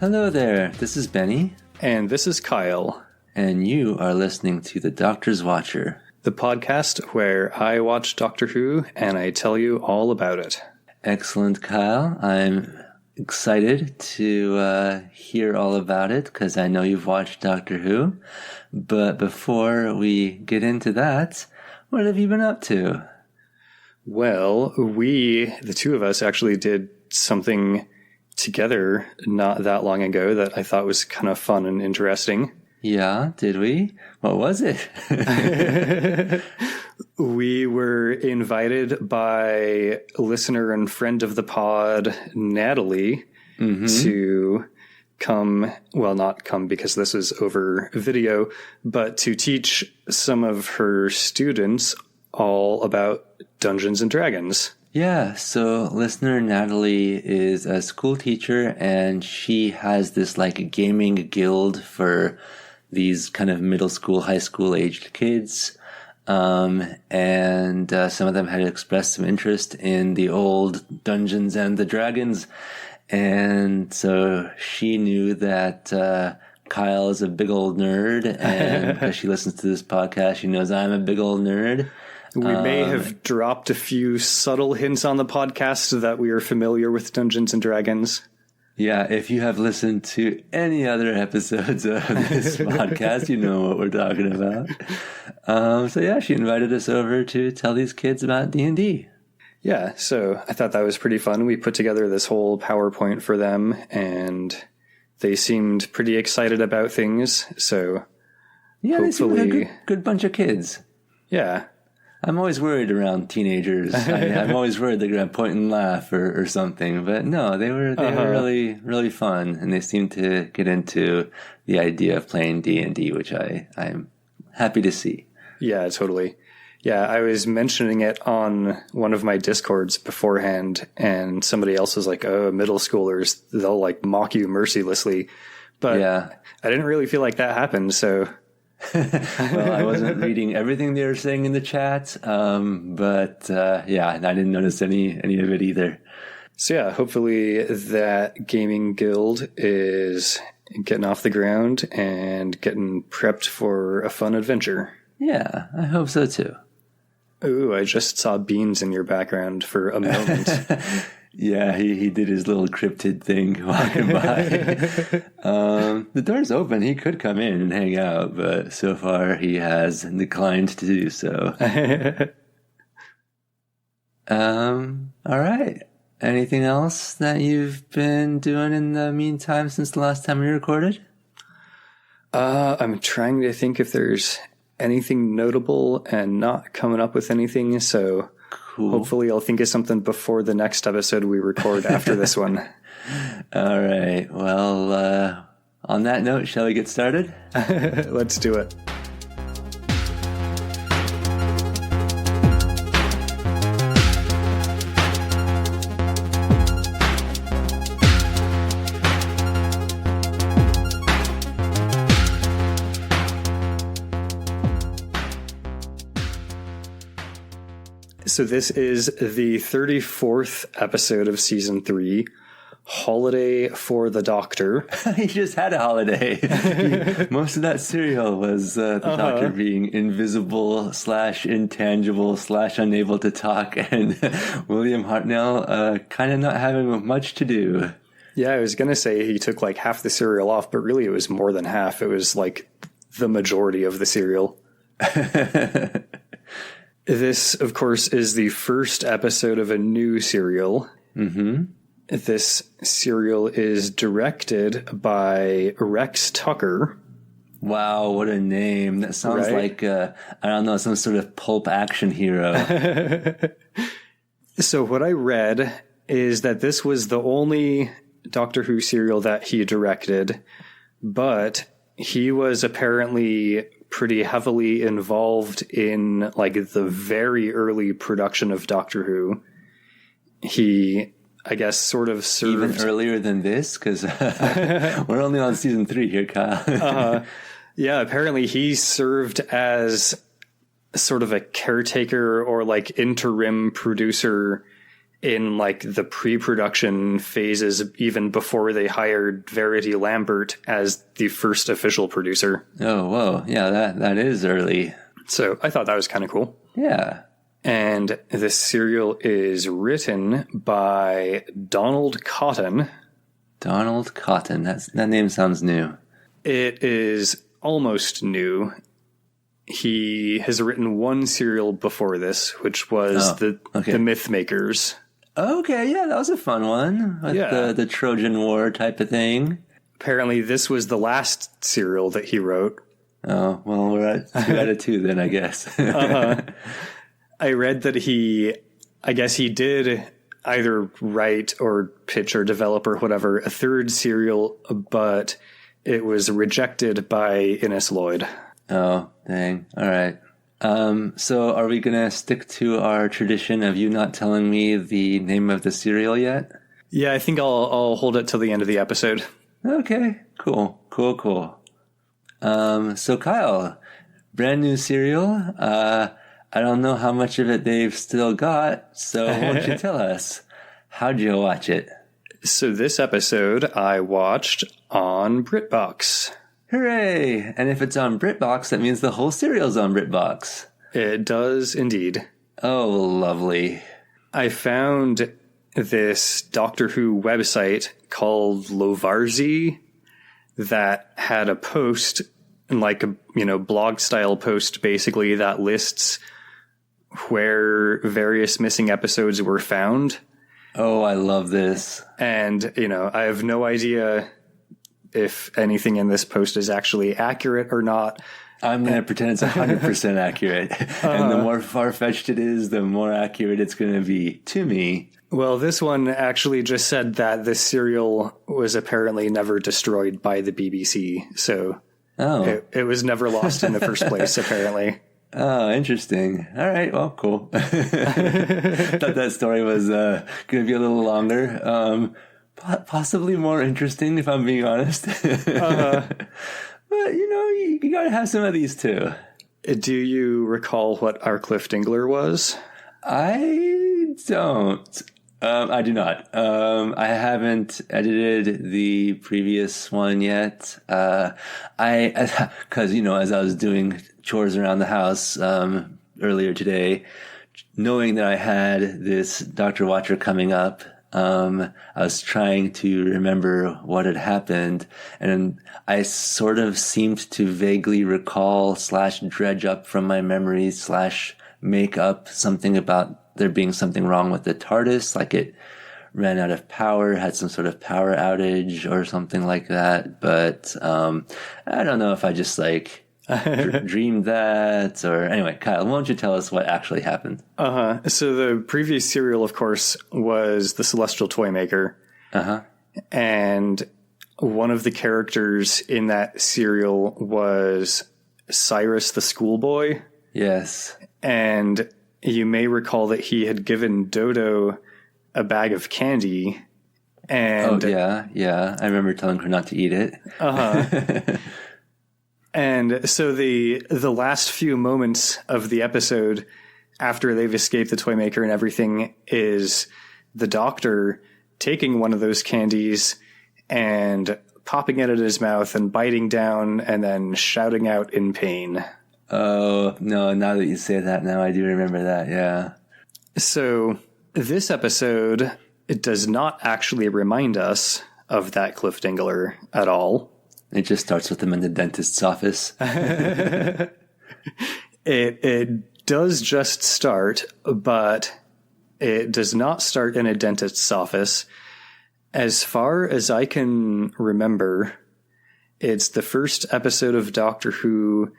Hello there, this is Benny. And this is Kyle. And you are listening to The Doctor's Watcher, the podcast where I watch Doctor Who and I tell you all about it. Excellent, Kyle. I'm excited to hear all about it because I know you've watched Doctor Who. But before we get into that, what have you been up to? Well, the two of us, actually did something together not that long ago that I thought was kind of fun and interesting. Yeah, did we? What was it? We were invited by listener and friend of the pod, Natalie, to come, well, not come because this is over video, but to teach some of her students all about Dungeons and Dragons. Yeah, so listener Natalie is a school teacher and she has this like gaming guild for these kind of middle school, high school aged kids. And some of them had expressed some interest in the old Dungeons and the Dragons. And so she knew that Kyle is a big old nerd, and because she listens to this podcast, she knows I'm a big old nerd. We may have dropped a few subtle hints on the podcast that we are familiar with Dungeons and Dragons. Yeah, if you have listened to any other episodes of this podcast, you know what we're talking about. So yeah, she invited us over to tell these kids about D&D. Yeah, so I thought that was pretty fun. We put together this whole PowerPoint for them, and they seemed pretty excited about things. So yeah, they seem like a good bunch of kids. Yeah. I'm always worried around teenagers. I'm always worried they're going to point and laugh or something. But no, they were really, really fun. And they seemed to get into the idea of playing D&D, which I'm happy to see. Yeah, totally. Yeah, I was mentioning it on one of my Discords beforehand, and somebody else was like, oh, middle schoolers, they'll like mock you mercilessly. But yeah. I didn't really feel like that happened, so... Well, I wasn't reading everything they were saying in the chat, but yeah, I didn't notice any of it either. So yeah, hopefully that gaming guild is getting off the ground and getting prepped for a fun adventure. Yeah, I hope so too. Ooh, I just saw Beans in your background for a moment. Yeah, he did his little cryptid thing walking by. The door's open. He could come in and hang out, but so far he has declined to do so. All right. Anything else that you've been doing in the meantime since the last time we recorded? I'm trying to think if there's anything notable and not coming up with anything, so... Cool. Hopefully I'll think of something before the next episode we record after this one. All right. Well, on that note, shall we get started? Let's do it. So this is the 34th episode of Season 3, Holiday for the Doctor. He just had a holiday. Most of that serial was the Doctor being invisible / intangible / unable to talk, and William Hartnell kind of not having much to do. Yeah, I was going to say he took like half the serial off, but really it was more than half. It was like the majority of the serial. This, of course, is the first episode of a new serial. Mm-hmm. This serial is directed by Rex Tucker. Wow, what a name. That sounds like, I don't know, some sort of pulp action hero. So what I read is that this was the only Doctor Who serial that he directed, but he was apparently pretty heavily involved in like the very early production of Doctor Who. He, I guess, sort of served... Even earlier than this? Because we're only on season 3 here, Kyle. Yeah, apparently he served as sort of a caretaker or like interim producer in like the pre-production phases, even before they hired Verity Lambert as the first official producer. Oh, whoa. Yeah, that is early. So I thought that was kind of cool. Yeah. And this serial is written by Donald Cotton. Donald Cotton. That name sounds new. It is almost new. He has written one serial before this, which was the Myth Makers. Okay, yeah, that was a fun one. With the Trojan War type of thing. Apparently, this was the last serial that he wrote. Oh, well, we're at 2 out of 2 then, I guess. I read that he did either write or pitch or develop or whatever a third serial, but it was rejected by Innes Lloyd. Oh, dang. All right. So are we going to stick to our tradition of you not telling me the name of the serial yet? Yeah, I think I'll hold it till the end of the episode. Okay, cool. So Kyle, brand new serial. I don't know how much of it they've still got, so won't you tell us? How'd you watch it? So this episode I watched on BritBox. Hooray! And if it's on BritBox, that means the whole serial's on BritBox. It does indeed. Oh, lovely. I found this Doctor Who website called Lovarzi that had a post, like a blog style post basically, that lists where various missing episodes were found. Oh, I love this. And, I have no idea if anything in this post is actually accurate or not. I'm going to pretend it's 100% accurate. And the more far-fetched it is, the more accurate it's going to be to me. Well, this one actually just said that this serial was apparently never destroyed by the BBC. So it was never lost in the first place, apparently. Oh, interesting. All right. Well, cool. Thought that story was going to be a little longer. Possibly more interesting, if I'm being honest. But, you got to have some of these too. Do you recall what our Cliff Dingler was? I don't. I do not. I haven't edited the previous one yet. Because, as I was doing chores around the house earlier today, knowing that I had this Dr. Watcher coming up, I was trying to remember what had happened, and I sort of seemed to vaguely recall / dredge up from my memories / make up something about there being something wrong with the TARDIS, like it ran out of power, had some sort of power outage or something like that. But I don't know if I just dreamed that, or anyway. Kyle, why don't you tell us what actually happened? So the previous serial, of course, was the Celestial Toymaker. And one of the characters in that serial was Cyrus the schoolboy. Yes. And you may recall that he had given Dodo a bag of candy. And yeah. I remember telling her not to eat it. And so the last few moments of the episode, after they've escaped the Toymaker and everything, is the Doctor taking one of those candies and popping it in his mouth and biting down and then shouting out in pain. Oh, no, now that you say that, now I do remember that, yeah. So this episode, it does not actually remind us of that Cliff Dingler at all. It just starts with him in the dentist's office. It does just start, but it does not start in a dentist's office. As far as I can remember, it's the first episode of Doctor Who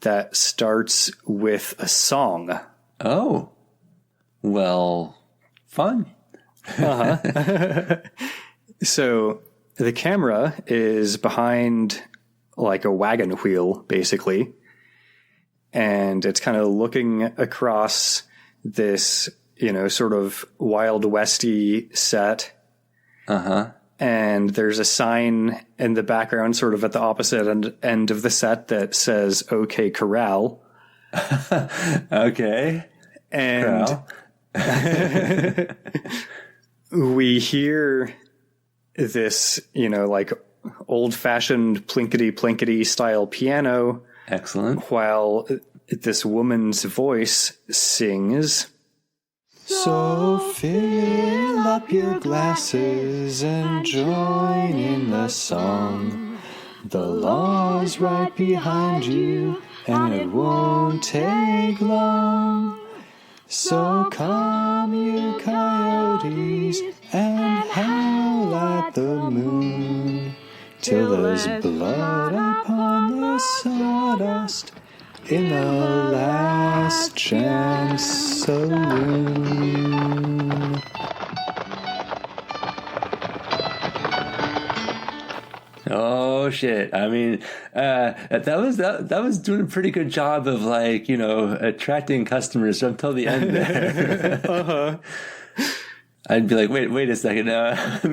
that starts with a song. Oh. Well, fun. So the camera is behind like a wagon wheel, basically. And it's kind of looking across this, sort of Wild Westy set. And there's a sign in the background, sort of at the opposite end of the set, that says, "OK, Corral." Okay. And Corral. We hear this, like old-fashioned plinkety-plinkety style piano. Excellent. While this woman's voice sings, "So fill up your glasses and join in the song. The law's right behind you, and it won't take long. So come, you coyotes, and howl at the moon, till there's blood upon the sawdust in the last chance saloon." Oh shit! I mean, that was doing a pretty good job of attracting customers until the end there. I'd be like, wait a second. Let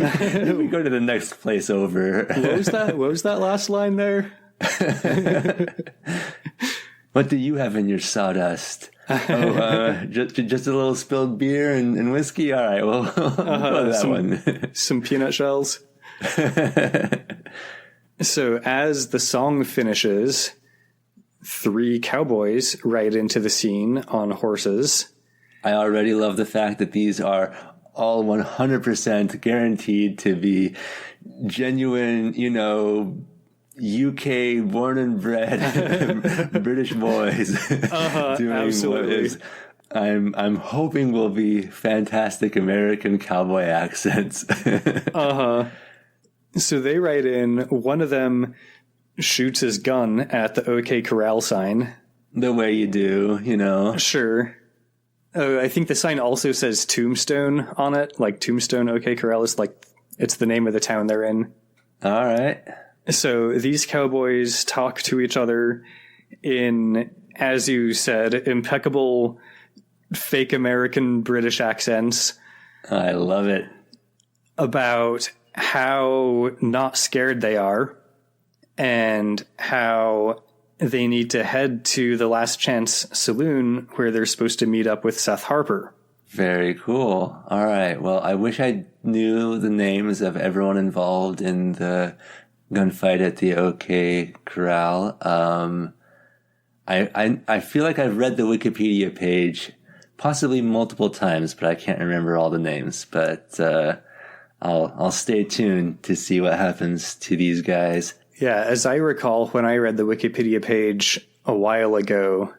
me go to the next place over. What was that last line there? What do you have in your sawdust? Just a little spilled beer and whiskey. All right, well, go to that one. Some peanut shells. So as the song finishes, 3 cowboys ride into the scene on horses. I already love the fact that these are all 100% guaranteed to be genuine, UK born and bred British boys doing absolutely. what is, I'm hoping will be fantastic American cowboy accents. So they ride in. One of them shoots his gun at the OK Corral sign. The way you do, Sure. Oh, I think the sign also says Tombstone on it. Like Tombstone OK Corral is it's the name of the town they're in. All right. So these cowboys talk to each other in, as you said, impeccable fake American British accents. I love it. About how not scared they are and how they need to head to the Last Chance Saloon where they're supposed to meet up with Seth Harper. Very cool. All right. Well, I wish I knew the names of everyone involved in the gunfight at the OK Corral. I feel like I've read the Wikipedia page possibly multiple times, but I can't remember all the names. But I'll stay tuned to see what happens to these guys. Yeah, as I recall, when I read the Wikipedia page a while ago,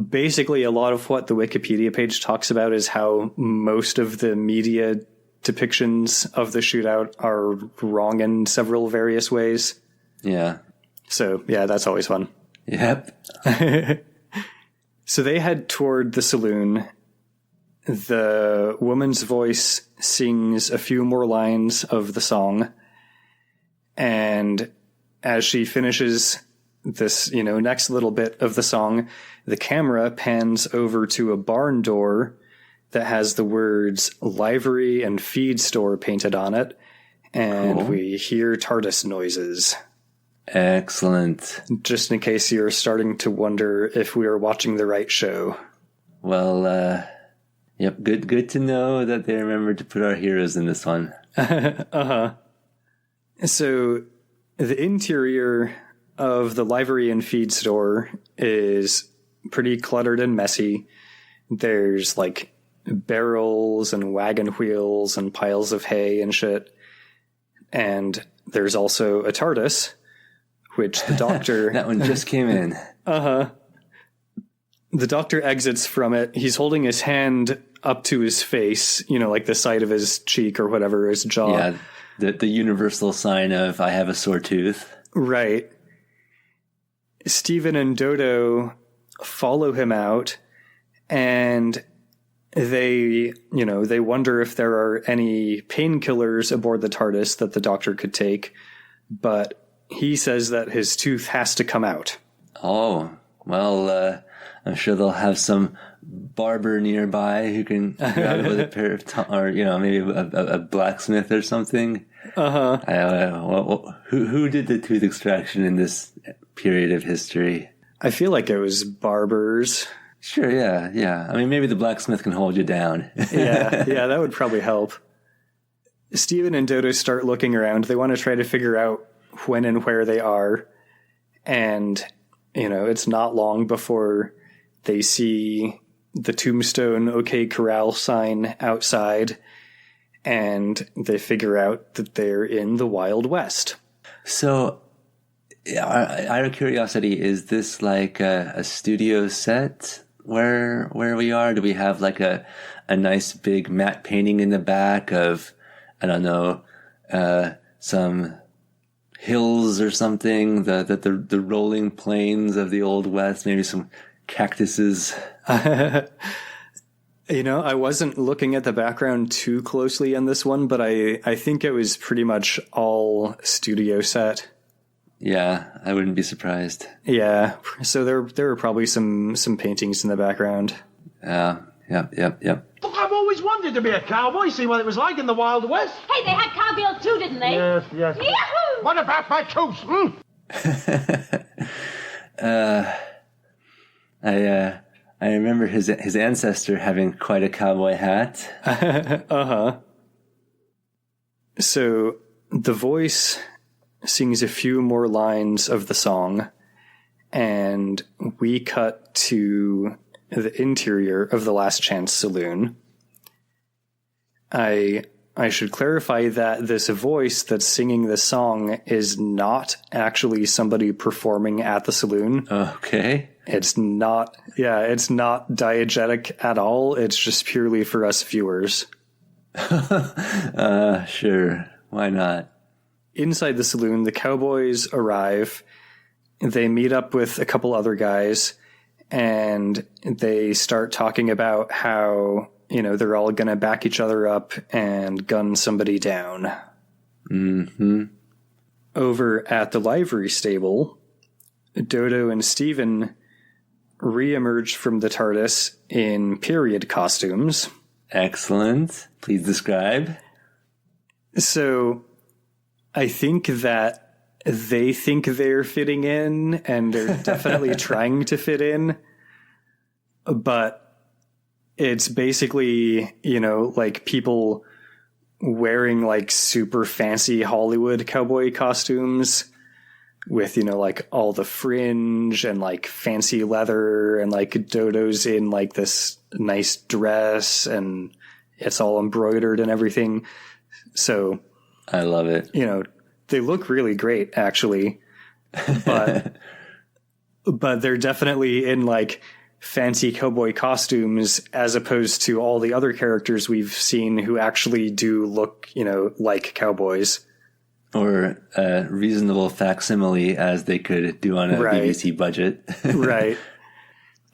basically a lot of what the Wikipedia page talks about is how most of the media depictions of the shootout are wrong in several various ways. Yeah. So, yeah, that's always fun. Yep. So they head toward the saloon. The woman's voice sings a few more lines of the song. And as she finishes this, next little bit of the song, the camera pans over to a barn door that has the words livery and feed store painted on it. And Cool. We hear TARDIS noises. Excellent. Just in case you're starting to wonder if we are watching the right show. Well, yep. Good to know that they remembered to put our heroes in this one. So the interior of the livery and feed store is pretty cluttered and messy. There's barrels and wagon wheels and piles of hay and shit. And there's also a TARDIS, which the doctor... That one just came in. The doctor exits from it. He's holding his hand up to his face, like the side of his cheek or whatever, his jaw. Yeah, the universal sign of I have a sore tooth. Right. Stephen and Dodo follow him out, and they wonder if there are any painkillers aboard the TARDIS that the doctor could take, but he says that his tooth has to come out. Oh, well, I'm sure they'll have some barber nearby who can grab it with a pair of or maybe a blacksmith or something. I don't know. Who did the tooth extraction in this period of history? I feel like it was barbers. Sure, yeah, yeah. I mean, maybe the blacksmith can hold you down. Yeah, that would probably help. Steven and Dodo start looking around. They want to try to figure out when and where they are. And, it's not long before they see the Tombstone OK Corral sign outside, and they figure out that they're in the Wild West. So, out of curiosity, is this like a studio set where we are? Do we have like a nice big matte painting in the back of, I don't know, some hills or something, the rolling plains of the Old West, maybe some cactuses? I wasn't looking at the background too closely on this one, but I think it was pretty much all studio set. Yeah, I wouldn't be surprised. Yeah, so there were probably some paintings in the background. Yep. Look, I've always wanted to be a cowboy, see what it was like in the Wild West. Hey, they had cowbells too, didn't they? Yes. Yahoo! What about my toast? I remember his ancestor having quite a cowboy hat. Uh-huh. So the voice sings a few more lines of the song, and we cut to the interior of the Last Chance Saloon. I should clarify that this voice that's singing this song is not actually somebody performing at the saloon. Okay. It's not diegetic at all. It's just purely for us viewers. Sure. Why not? Inside the saloon, the cowboys arrive. They meet up with a couple other guys, and they start talking about how, they're all going to back each other up and gun somebody down. Mm-hmm. Over at the livery stable, Dodo and Steven re-emerge from the TARDIS in period costumes. Excellent. Please describe. So I think that they think they're fitting in, and they're definitely trying to fit in, but it's basically, like people wearing like super fancy Hollywood cowboy costumes with, like all the fringe and like fancy leather, and like Dodo's in like this nice dress and it's all embroidered and everything. So I love it. They look really great actually, but they're definitely in like fancy cowboy costumes as opposed to all the other characters we've seen who actually do look, like cowboys. Or a reasonable facsimile as they could do on a BBC budget. Right.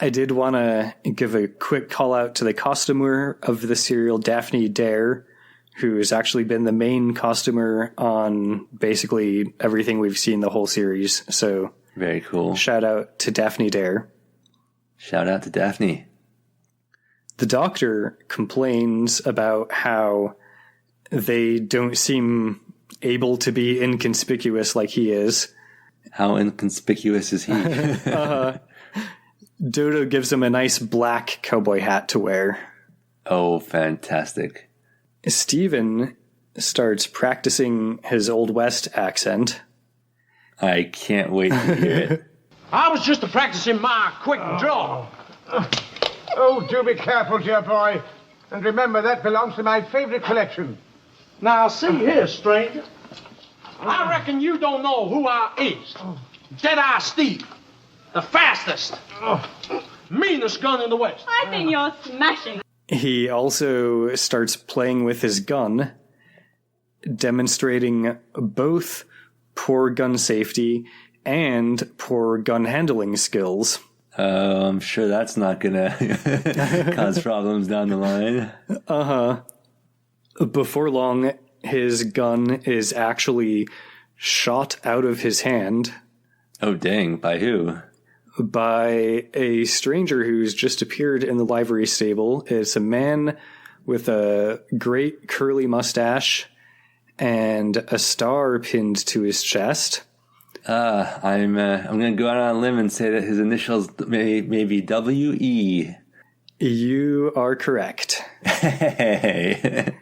I did want to give a quick call out to the costumer of the serial, Daphne Dare, who has actually been the main costumer on basically everything we've seen the whole series. So very cool. Shout out to Daphne Dare. Shout out to Daphne. The Doctor complains about how they don't seem able to be inconspicuous like he is. How inconspicuous is he? Dodo gives him a nice black cowboy hat to wear. Oh, fantastic. Steven starts practicing his Old West accent. I can't wait to hear it. I was just practicing my quick draw. Oh, do be careful, dear boy. And remember, that belongs to my favorite collection. Now, see here, stranger. I reckon you don't know who I is. Dead-Eye Steve. The fastest, meanest gun in the West. I think you're smashing. He also starts playing with his gun, demonstrating both poor gun safety and poor gun handling skills. I'm sure that's not going to cause problems down the line. Uh-huh. Before long, his gun is actually shot out of his hand. Oh, dang. By who? By a stranger who's just appeared in the livery stable. It's a man with a great curly mustache and a star pinned to his chest. I'm going to go out on a limb and say that his initials may be W.E. You are correct. Hey.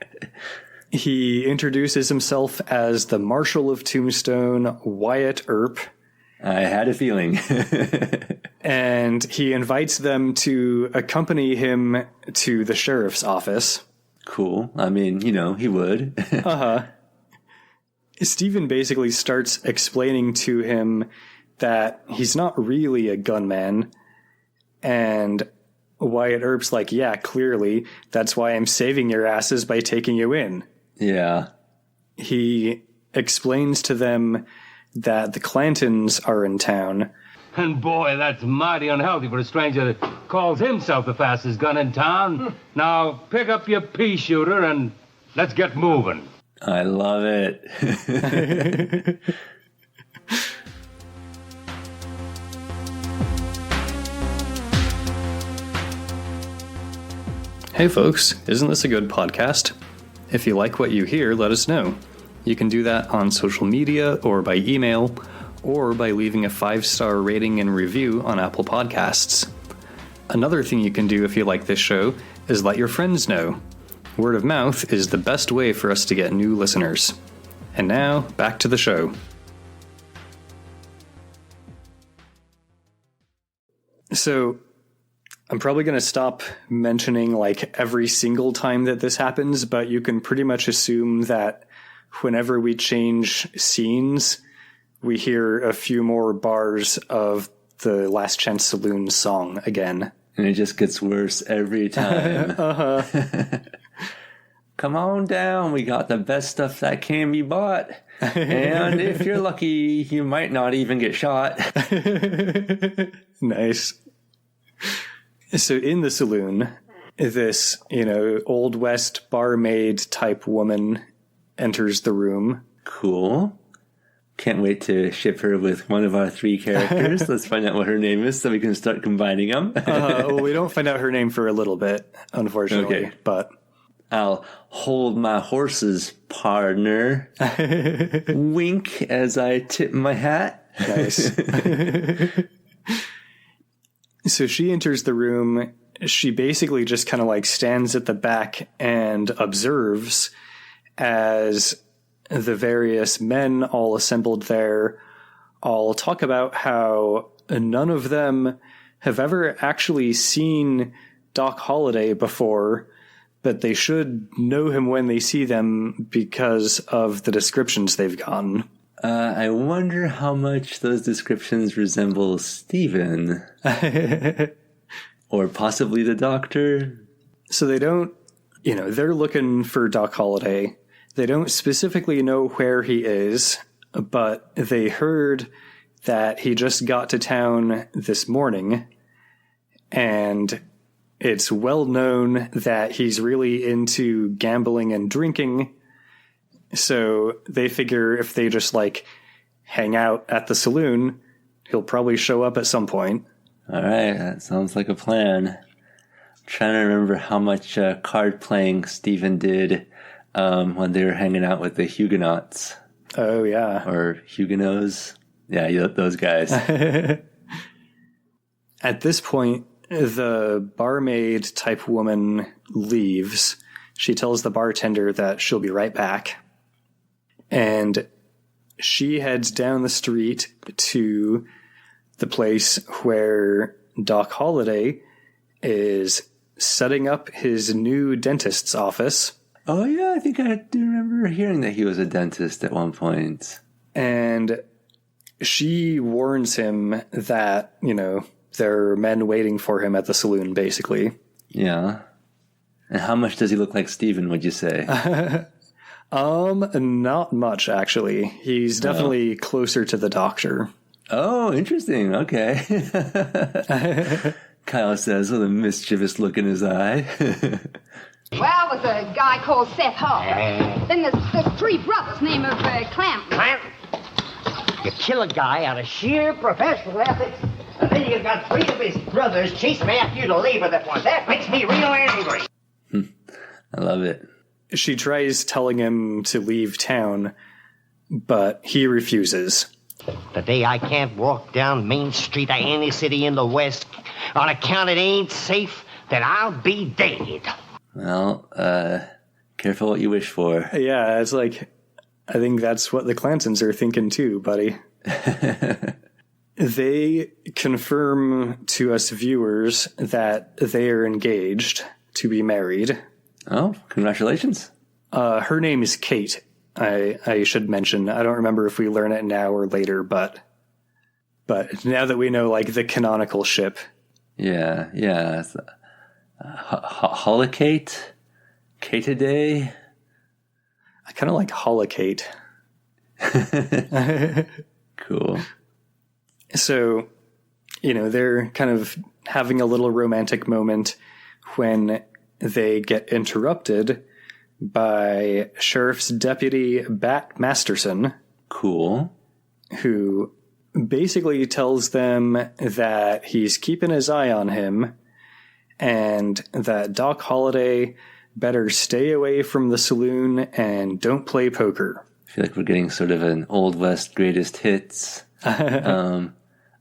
He introduces himself as the Marshal of Tombstone, Wyatt Earp. I had a feeling. And he invites them to accompany him to the sheriff's office. Cool. I mean, he would. Uh-huh. Stephen basically starts explaining to him that he's not really a gunman. And Wyatt Earp's like, yeah, clearly. That's why I'm saving your asses by taking you in. Yeah. He explains to them that the Clantons are in town. And boy, that's mighty unhealthy for a stranger that calls himself the fastest gun in town. Now, pick up your pea shooter and let's get moving. I love it. Hey folks, isn't this a good podcast? If you like what you hear, let us know. You can do that on social media or by email, or by leaving a 5-star rating and review on Apple Podcasts. Another thing you can do if you like this show is let your friends know. Word of mouth is the best way for us to get new listeners. And now, back to the show. So, I'm probably going to stop mentioning like every single time that this happens, but you can pretty much assume that whenever we change scenes, we hear a few more bars of the Last Chance Saloon song again. And it just gets worse every time. Uh-huh. Come on down, we got the best stuff that can be bought. And if you're lucky, you might not even get shot. Nice. So in the saloon, this, Old West barmaid type woman enters the room. Cool. Can't wait to ship her with one of our 3 characters. Let's find out what her name is so we can start combining them. Well, we don't find out her name for a little bit, unfortunately. Okay. But I'll hold my horses, partner. Wink as I tip my hat. Nice. So she enters the room. She basically just kind of like stands at the back and observes as the various men all assembled there all talk about how none of them have ever actually seen Doc Holliday before, but they should know him when they see them because of the descriptions they've gotten. I wonder how much those descriptions resemble Stephen. Or possibly the Doctor. So they don't, they're looking for Doc Holliday. They don't specifically know where he is, but they heard that he just got to town this morning, and it's well known that he's really into gambling and drinking. So they figure if they just hang out at the saloon, he'll probably show up at some point. All right, that sounds like a plan. I'm trying to remember how much card playing Stephen did when they were hanging out with the Huguenots. Oh, yeah. Or Huguenots. Yeah, those guys. At this point, the barmaid type woman leaves. She tells the bartender that she'll be right back. And she heads down the street to the place where Doc Holliday is setting up his new dentist's office. Oh, yeah, I think I do remember hearing that he was a dentist at one point. And she warns him that, there are men waiting for him at the saloon, basically. Yeah. And how much does he look like Stephen, would you say? Not much, actually. He's definitely closer to the Doctor. Oh, interesting. Okay. Kyle says with a mischievous look in his eye. Well, it was a guy called Seth Hall. Then there's 3 brothers named Clanton. Clanton? You kill a guy out of sheer professional ethics, and then you've got 3 of his brothers chasing after you to leave with it one. That makes me real angry. I love it. She tries telling him to leave town, but he refuses. The day I can't walk down Main Street of any city in the West on account it ain't safe, then I'll be dead. Well, careful what you wish for. Yeah, it's like, I think that's what the Clantons are thinking too, buddy. They confirm to us viewers that they are engaged to be married. Oh, congratulations. Her name is Kate, I should mention. I don't remember if we learn it now or later, but now that we know, like, the canonical ship. Yeah. Holocate? Kate-a-day? I kind of like Holocate. Cool. So, they're kind of having a little romantic moment when they get interrupted by Sheriff's Deputy Bat Masterson. Cool. Who basically tells them that he's keeping his eye on him and that Doc Holliday better stay away from the saloon and don't play poker. I feel like we're getting sort of an Old West greatest hits.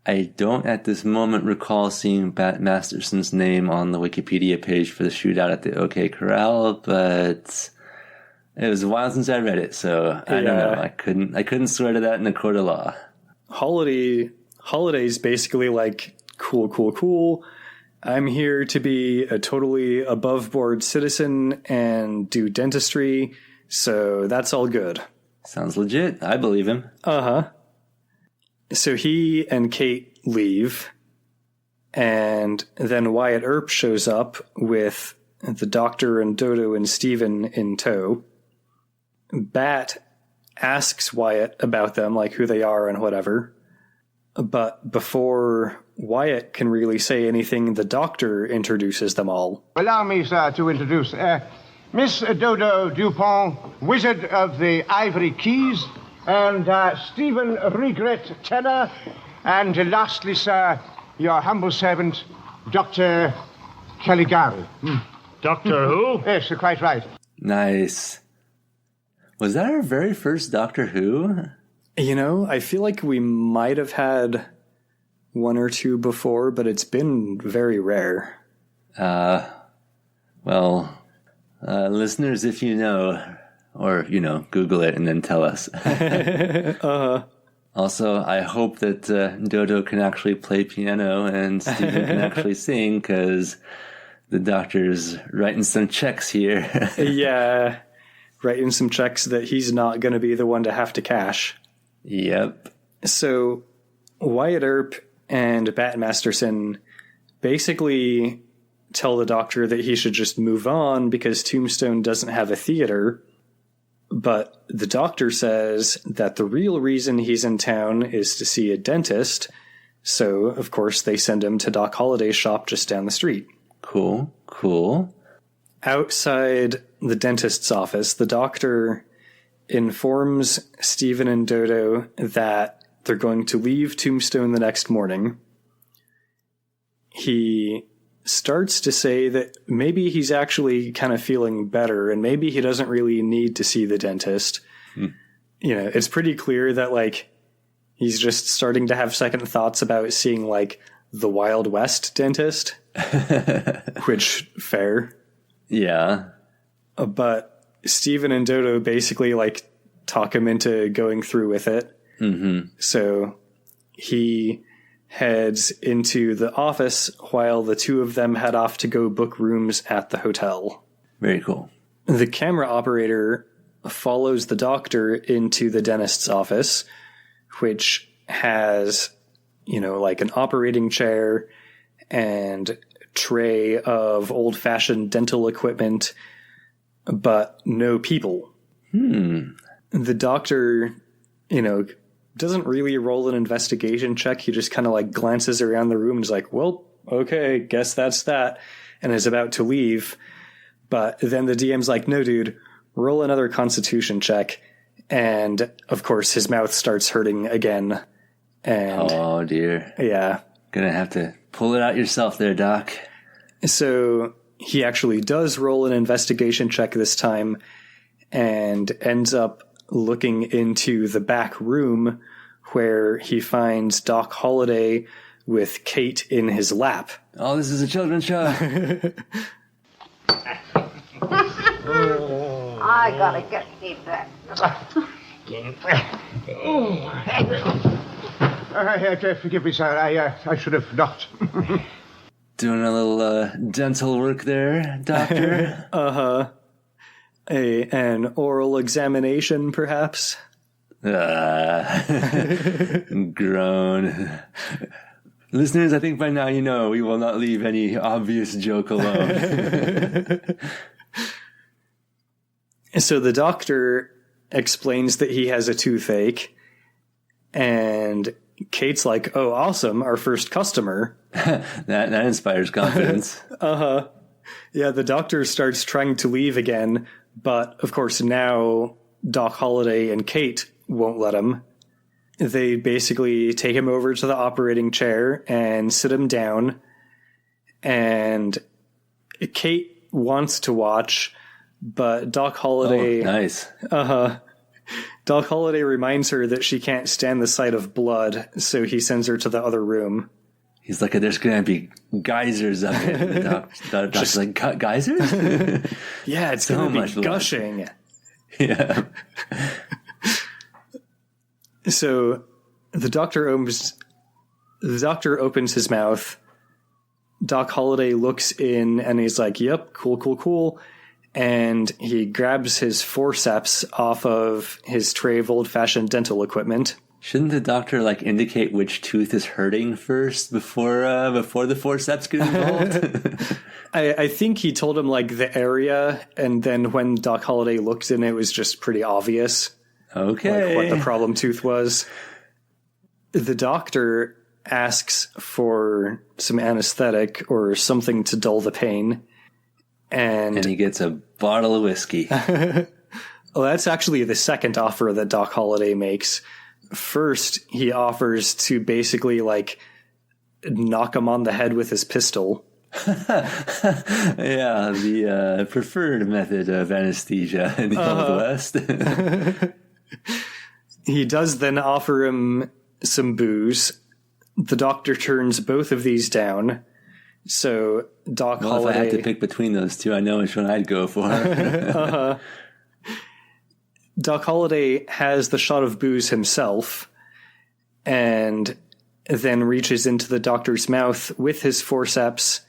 I don't at this moment recall seeing Bat Masterson's name on the Wikipedia page for the shootout at the OK Corral, but it was a while since I read it, so I don't know. I couldn't swear to that in a court of law. Holiday's basically like, cool. I'm here to be a totally above board citizen and do dentistry, so that's all good. Sounds legit. I believe him. Uh-huh. So he and Kate leave, and then Wyatt Earp shows up with the Doctor and Dodo and Steven in tow. Bat asks Wyatt about them, like who they are and whatever. But before Wyatt can really say anything, the Doctor introduces them all. Allow me, sir, to introduce Miss Dodo Dupont, Wizard of the Ivory Keys, and Stephen Regret Tenor, and lastly, sir, your humble servant, Dr. Caligari. Doctor Who? Yes, you're quite right. Nice. Was that our very first Doctor Who? I feel like we might have had one or two before, but it's been very rare. Listeners, if you know, or, Google it and then tell us. Also, I hope that Dodo can actually play piano and Steven can actually sing, because the Doctor's writing some checks here. Yeah, writing some checks that he's not going to be the one to have to cash. Yep. So Wyatt Earp and Bat Masterson basically tell the Doctor that he should just move on because Tombstone doesn't have a theater. But the Doctor says that the real reason he's in town is to see a dentist. So, of course, they send him to Doc Holliday's shop just down the street. Cool. Outside the dentist's office, the Doctor informs Steven and Dodo that they're going to leave Tombstone the next morning. He starts to say that maybe he's actually kind of feeling better and maybe he doesn't really need to see the dentist. It's pretty clear that, like, he's just starting to have second thoughts about seeing, like, the Wild West dentist. Which, fair. Yeah. But Steven and Dodo basically, like, talk him into going through with it. Mm-hmm. So he heads into the office while the two of them head off to go book rooms at the hotel. Very cool. The camera operator follows the Doctor into the dentist's office, which has, like an operating chair and tray of old-fashioned dental equipment, but no people. The Doctor, doesn't really roll an investigation check. He just kind of like glances around the room and is like, well, okay, guess that's that, and is about to leave. But then the DM's like, no, dude, roll another constitution check. And of course his mouth starts hurting again. And oh dear. Yeah. Gonna have to pull it out yourself there, Doc. So he actually does roll an investigation check this time and ends up looking into the back room where he finds Doc Holliday with Kate in his lap. Oh, this is a children's show. I gotta get me back. Forgive me, sir. I should have not. Doing a little dental work there, doctor. An oral examination, perhaps? Groan. Listeners, I think by now you know we will not leave any obvious joke alone. So the doctor explains that he has a toothache, and Kate's like, oh, awesome, our first customer. that inspires confidence. Yeah, the doctor starts trying to leave again, but of course now Doc Holliday and Kate won't let him. They basically take him over to the operating chair and sit him down, and Kate wants to watch, but Doc Holliday... Oh, nice. Doc Holliday reminds her that she can't stand the sight of blood, so he sends her to the other room. He's like, there's going to be geysers up here. The doctor's like, geysers? Yeah, it's So going to much be blood. gushing. Yeah. So the doctor opens his mouth. Doc Holliday looks in and he's like, yep, cool. And he grabs his forceps off of his tray of old-fashioned dental equipment. Shouldn't the doctor indicate which tooth is hurting first before the forceps get involved? I think he told him the area, and then when Doc Holliday looked in, it was just pretty obvious. Okay. What the problem tooth was. The doctor asks for some anesthetic or something to dull the pain. And he gets a bottle of whiskey. Well, that's actually the second offer that Doc Holliday makes. First, he offers to basically knock him on the head with his pistol. Yeah, the preferred method of anesthesia in the Old West. He does then offer him some booze. The doctor turns both of these down. So Doc Holliday... If I had to pick between those two, I know which one I'd go for. Doc Holliday has the shot of booze himself and then reaches into the doctor's mouth with his forceps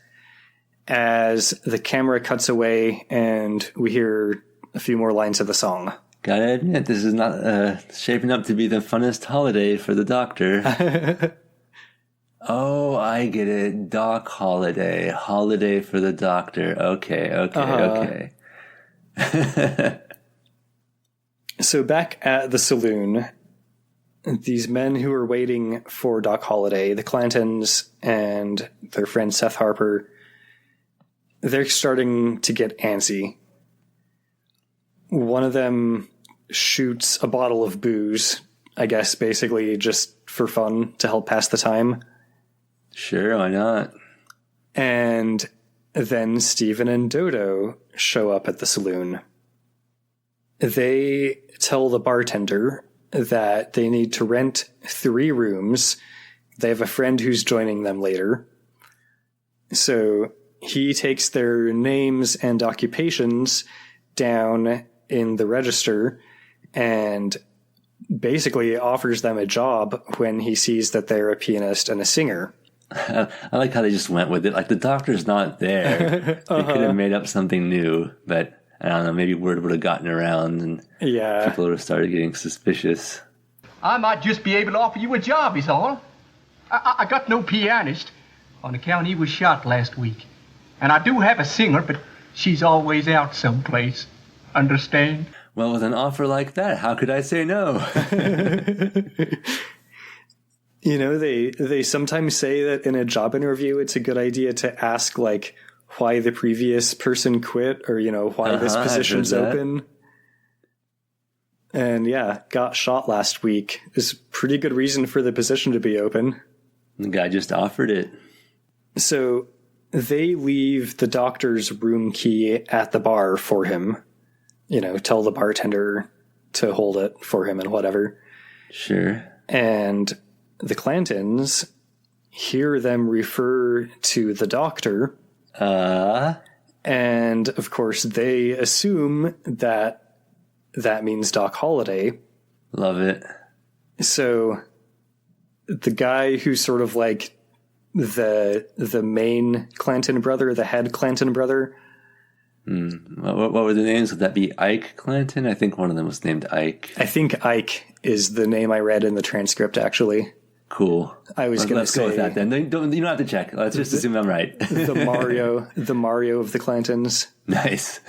as the camera cuts away and we hear a few more lines of the song. Gotta admit, this is not shaping up to be the funnest holiday for the doctor. Oh, I get it. Doc Holiday. Holiday for the doctor. Okay. So back at the saloon, these men who are waiting for Doc Holliday, the Clantons and their friend Seth Harper, they're starting to get antsy. One of them shoots a bottle of booze, I guess basically just for fun to help pass the time. Sure, why not? And then Stephen and Dodo show up at the saloon. They tell the bartender that they need to rent 3 rooms. They have a friend who's joining them later. So he takes their names and occupations down in the register and basically offers them a job when he sees that they're a pianist and a singer. I like how they just went with it. The doctor's not there. They could have made up something new, but I don't know, maybe word would have gotten around and people would have started getting suspicious. I might just be able to offer you a job, is all. I got no pianist on account he was shot last week. And I do have a singer, but she's always out someplace. Understand? Well, with an offer like that, how could I say no? You know, they sometimes say that in a job interview, it's a good idea to ask, why the previous person quit or, why this position's open. And got shot last week is pretty good reason for the position to be open. The guy just offered it. So they leave the doctor's room key at the bar for him. Tell the bartender to hold it for him and whatever. Sure. And the Clantons hear them refer to the Doctor. And, of course, they assume that means Doc Holliday. Love it. So the guy who's sort of like the main Clanton brother, the head Clanton brother. What were the names? Would that be Ike Clanton? I think one of them was named Ike. I think Ike is the name I read in the transcript, actually. Cool. I was going to say... Let's go with that then. You don't have to check. Let's just assume I'm right. the Mario of the Clantons. Nice.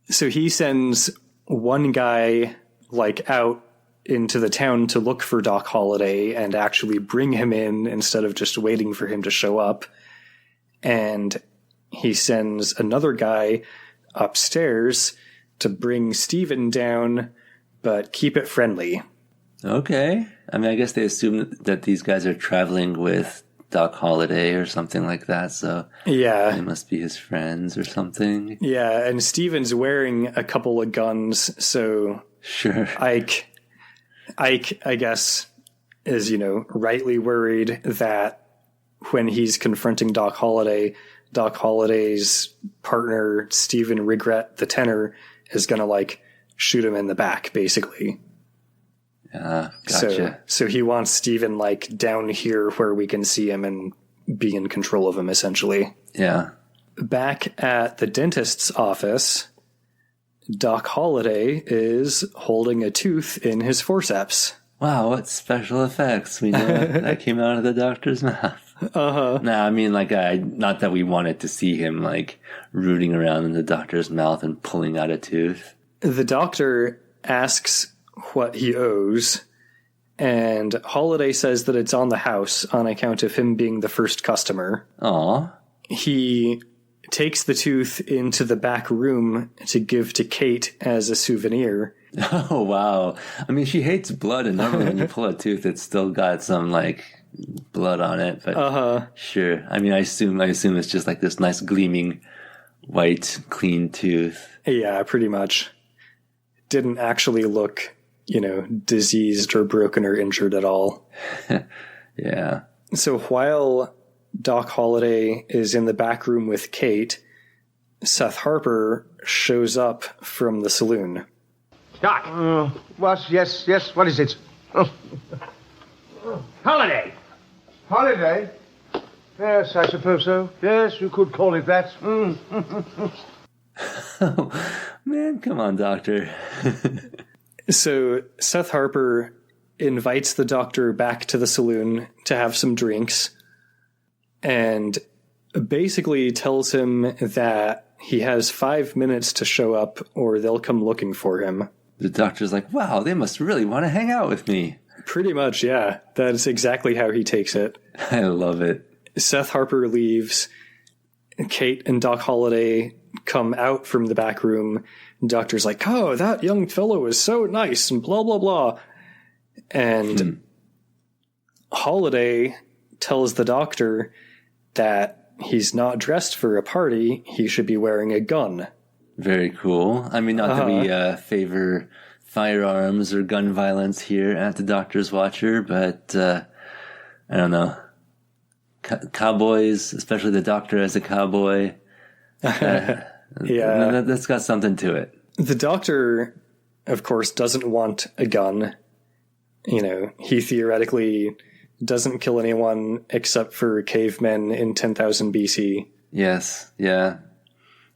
So he sends one guy out into the town to look for Doc Holliday and actually bring him in instead of just waiting for him to show up. And he sends another guy upstairs to bring Stephen down, but keep it friendly. Okay. I mean, I guess they assume that these guys are traveling with Doc Holliday or something like that, so yeah, they must be his friends or something. Yeah, and Stephen's wearing a couple of guns, so sure. Ike, I guess, is, rightly worried that when he's confronting Doc Holliday, Doc Holliday's partner, Stephen Regret, the tenor, is going to, shoot him in the back, basically. Gotcha. So he wants Stephen, down here where we can see him and be in control of him, essentially. Yeah. Back at the dentist's office, Doc Holliday is holding a tooth in his forceps. Wow, what special effects. We know that came out of the doctor's mouth. Uh-huh. No, I mean, not that we wanted to see him, rooting around in the doctor's mouth and pulling out a tooth. The doctor asks what he owes, and Holliday says that it's on the house on account of him being the first customer. Aw. He takes the tooth into the back room to give to Kate as a souvenir. Oh, wow. I mean, she hates blood, and normally when you pull a tooth, it's still got some, blood on it, but sure. I mean, I assume it's just this nice gleaming white, clean tooth. Yeah, pretty much. Didn't actually look, diseased or broken or injured at all. Yeah. So while Doc Holliday is in the back room with Kate, Seth Harper shows up from the saloon. Doc. What? Yes, what is it? Holiday. Holiday? Yes, I suppose so. Yes, you could call it that. Oh, man, come on, Doctor. So Seth Harper invites the doctor back to the saloon to have some drinks and basically tells him that he has 5 minutes to show up or they'll come looking for him. The doctor's like, wow, they must really want to hang out with me. Pretty much, yeah. That's exactly how he takes it. I love it. Seth Harper leaves. Kate and Doc Holliday come out from the back room. Doctor's like, oh, that young fellow is so nice, and blah, blah, blah. And Holliday tells the doctor that he's not dressed for a party. He should be wearing a gun. Very cool. I mean, not that we favor firearms or gun violence here at the Doctor's Watcher, but I don't know. Cowboys, especially the Doctor as a cowboy. Yeah. That's got something to it. The Doctor, of course, doesn't want a gun. He theoretically doesn't kill anyone except for cavemen in 10,000 BC. Yes, yeah.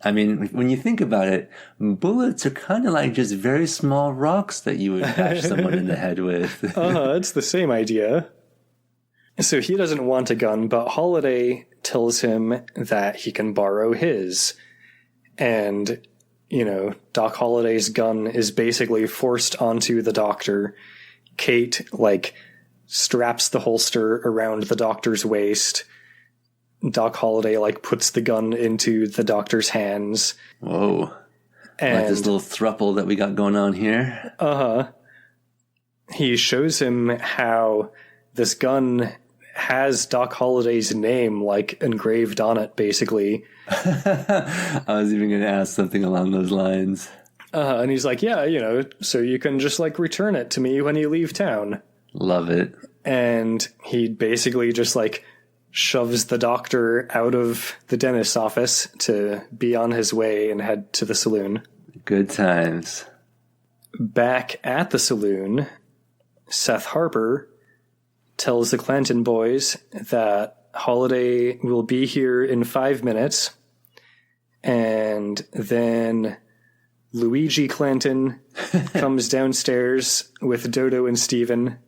I mean, when you think about it, bullets are kind of like just very small rocks that you would bash someone in the head with. It's the same idea. So he doesn't want a gun, but Holliday tells him that he can borrow his. And, Doc Holliday's gun is basically forced onto the Doctor. Kate, straps the holster around the Doctor's waist. Doc Holliday, puts the gun into the Doctor's hands. Whoa. And this little throuple that we got going on here. He shows him how this gun has Doc Holliday's name, engraved on it, basically. I was even going to ask something along those lines. And he's like, yeah, so you can just like return it to me when you leave town. Love it. And he basically just like shoves the doctor out of the dentist's office to be on his way and head to the saloon. Good times. Back at the saloon, Seth Harper tells the Clanton boys that Holiday will be here in 5 minutes. And then Luigi Clanton comes downstairs with Dodo and Steven,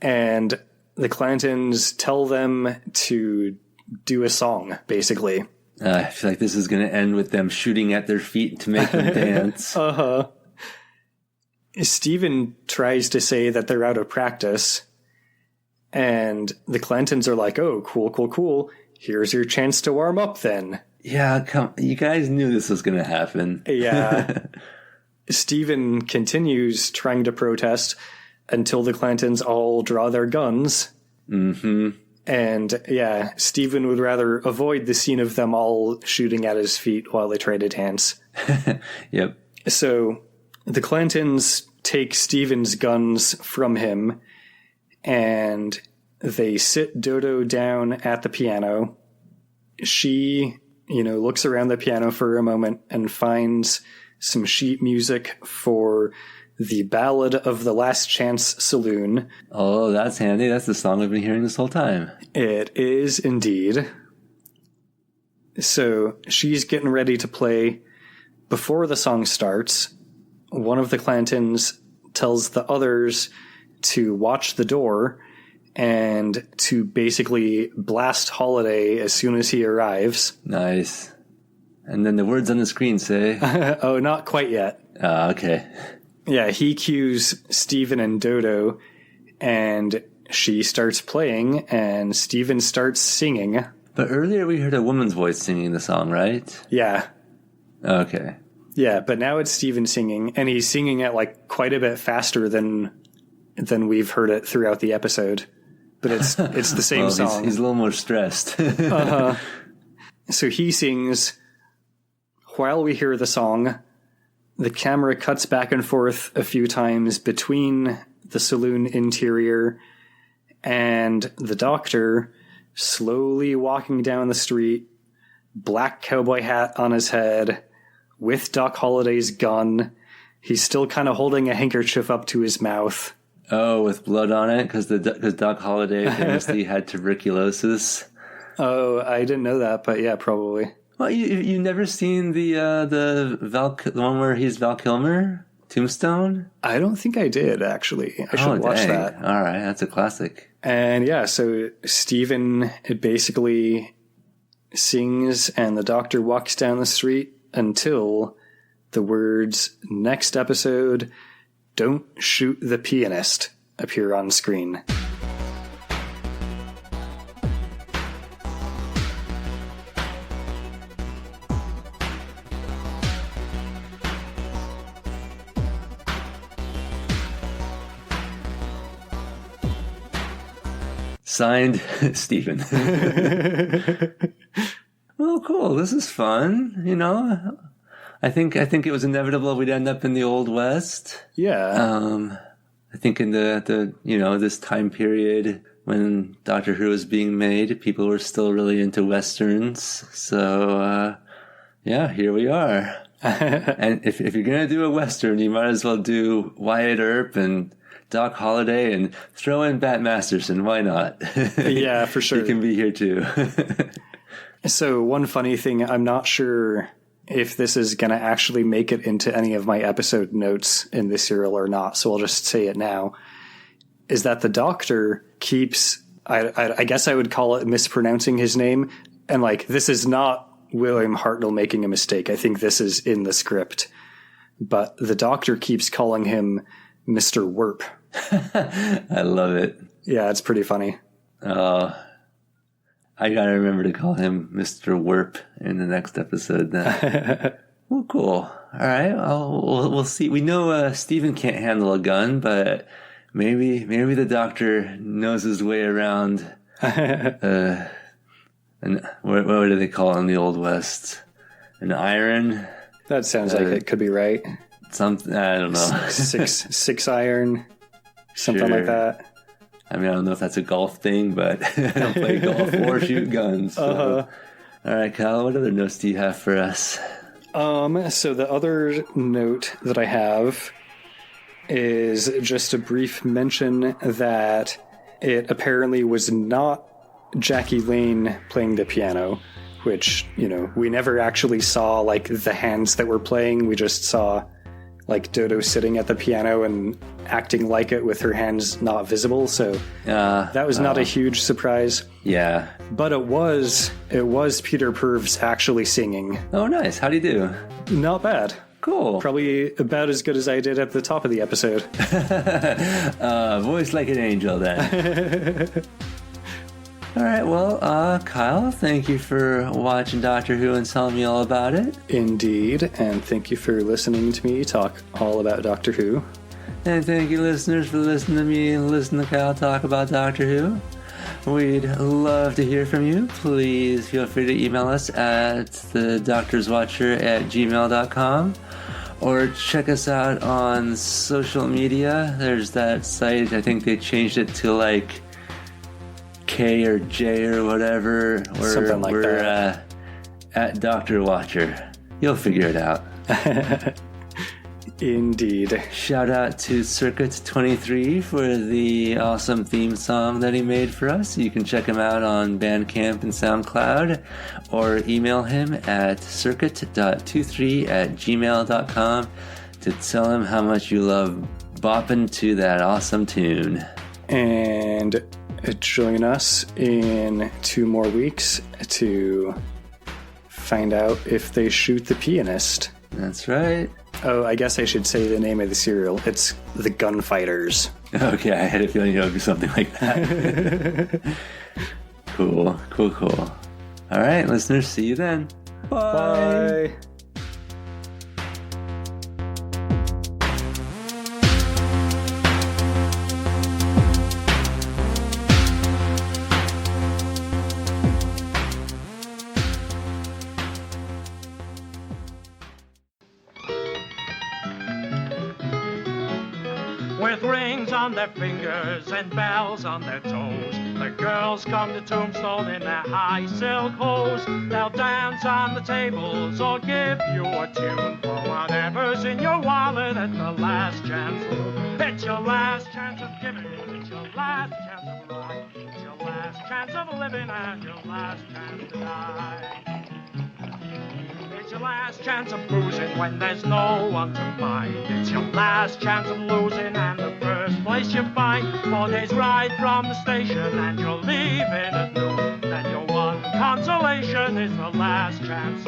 and the Clantons tell them to do a song, basically. I feel like this is going to end with them shooting at their feet to make them dance. Steven tries to say that they're out of practice, and the Clantons are like, oh, cool. Here's your chance to warm up then. Yeah, you guys knew this was going to happen. Yeah. Steven continues trying to protest until the Clantons all draw their guns. Mm-hmm. And yeah, Steven would rather avoid the scene of them all shooting at his feet while they try to dance. Yep. So the Clantons take Steven's guns from him, and they sit Dodo down at the piano. She, looks around the piano for a moment and finds some sheet music for the Ballad of the Last Chance Saloon. Oh, that's handy. That's the song I've been hearing this whole time. It is indeed. So she's getting ready to play. Before the song starts, one of the Clantons tells the others to watch the door and to basically blast Holiday as soon as he arrives. Nice. And then the words on the screen say... Oh, not quite yet. Okay. Yeah, he cues Steven and Dodo, and she starts playing, and Steven starts singing. But earlier we heard a woman's voice singing the song, right? Yeah. Okay. Yeah, but now it's Steven singing, and he's singing it like quite a bit faster than we've heard it throughout the episode. But it's the same song. He's a little more stressed. So he sings. While we hear the song, the camera cuts back and forth a few times between the saloon interior and the doctor slowly walking down the street, black cowboy hat on his head, with Doc Holliday's gun. He's still kind of holding a handkerchief up to his mouth. Oh, with blood on it? Because Doc Holliday famously had tuberculosis. Oh, I didn't know that, but yeah, probably. Well, you've never seen the one where he's Val Kilmer? Tombstone? I don't think I did, actually. I should watch that. All right, that's a classic. And yeah, so Steven basically sings, and the doctor walks down the street until the words, "Next episode, don't shoot the pianist," appear on screen. Signed, Stephen. Well, cool. This is fun. I think it was inevitable we'd end up in the Old West. Yeah. I think in the this time period when Doctor Who was being made, people were still really into Westerns. So, here we are. And if you're going to do a Western, you might as well do Wyatt Earp and Doc Holliday and throw in Bat Masterson. Why not? Yeah, for sure. He can be here too. So one funny thing, I'm not sure if this is going to actually make it into any of my episode notes in this serial or not, so I'll just say it now, is that the Doctor keeps, I guess I would call it mispronouncing his name, and this is not William Hartnell making a mistake. I think this is in the script. But the Doctor keeps calling him Mr. Werp. I love it. Yeah, it's pretty funny. I gotta remember to call him Mr. Werp in the next episode then. Well, cool. All right. We'll see. We know Stephen can't handle a gun, but maybe the Doctor knows his way around. And what do they call it in the Old West? An iron? That sounds like it could be right. something, I don't know. six iron, something Sure. like that. I mean, I don't know if that's a golf thing, but I don't play golf or shoot guns. So. All right, Kyle, what other notes do you have for us? So the other note that I have is just a brief mention that it apparently was not Jackie Lane playing the piano, which, we never actually saw, like, the hands that were playing. We just saw, like, Dodo sitting at the piano and acting like it with her hands not visible, so that was not a huge surprise. Yeah. But it was Peter Purves actually singing. Oh, nice. How'd he do? Not bad. Cool. Probably about as good as I did at the top of the episode. Voice like an angel, then. All right, well, Kyle, thank you for watching Doctor Who and telling me all about it. Indeed, and thank you for listening to me talk all about Doctor Who. And thank you, listeners, for listening to me and listening to Kyle talk about Doctor Who. We'd love to hear from you. Please feel free to email us at thedoctorswatcher@gmail.com or check us out on social media. There's that site, I think they changed it to like K or J or whatever. Something like that. At Doctor Watcher. You'll figure it out. Indeed. Shout out to Circuit23 for the awesome theme song that he made for us. You can check him out on Bandcamp and SoundCloud or email him at circuit.23@gmail.com to tell him how much you love bopping to that awesome tune. And join us in 2 more weeks to find out if they shoot the pianist. That's right. Oh, I guess I should say the name of the serial. It's The Gunfighters. Okay, I had a feeling it would be something like that. Cool. All right, listeners, see you then. Bye. With rings on their fingers and bells on their toes, the girls come to Tombstone in their high silk hose. They'll dance on the tables or give you a tune for whatever's in your wallet at the last chance. It's your last chance of giving, it's your last chance of life, it's your last chance of living and your last chance to die. It's your last chance of boozing when there's no one to mind. It's your last chance of losing and the first place you find. 4 days ride from the station and you're leaving at noon. And your one consolation is the last chance.